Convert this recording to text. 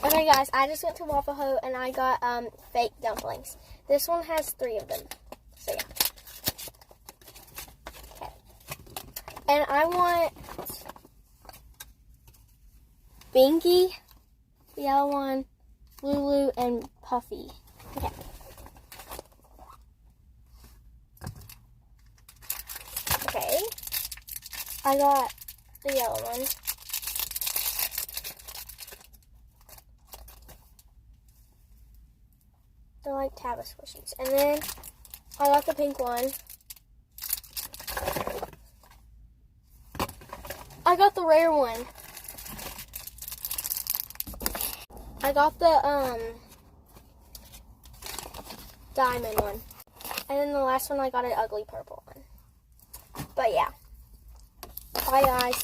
Okay, guys, I just went to Waffle Hut and I got fake dumplings. This one has 3 of them. So yeah. Okay. And I want Binky, the yellow one, Lulu, and Puffy. Okay. Okay. I got the yellow one. They're like Tabba squishies. And then I got the pink one. I got the rare one. I got the diamond one. And then the last one I got an ugly purple one. But yeah. Bye guys.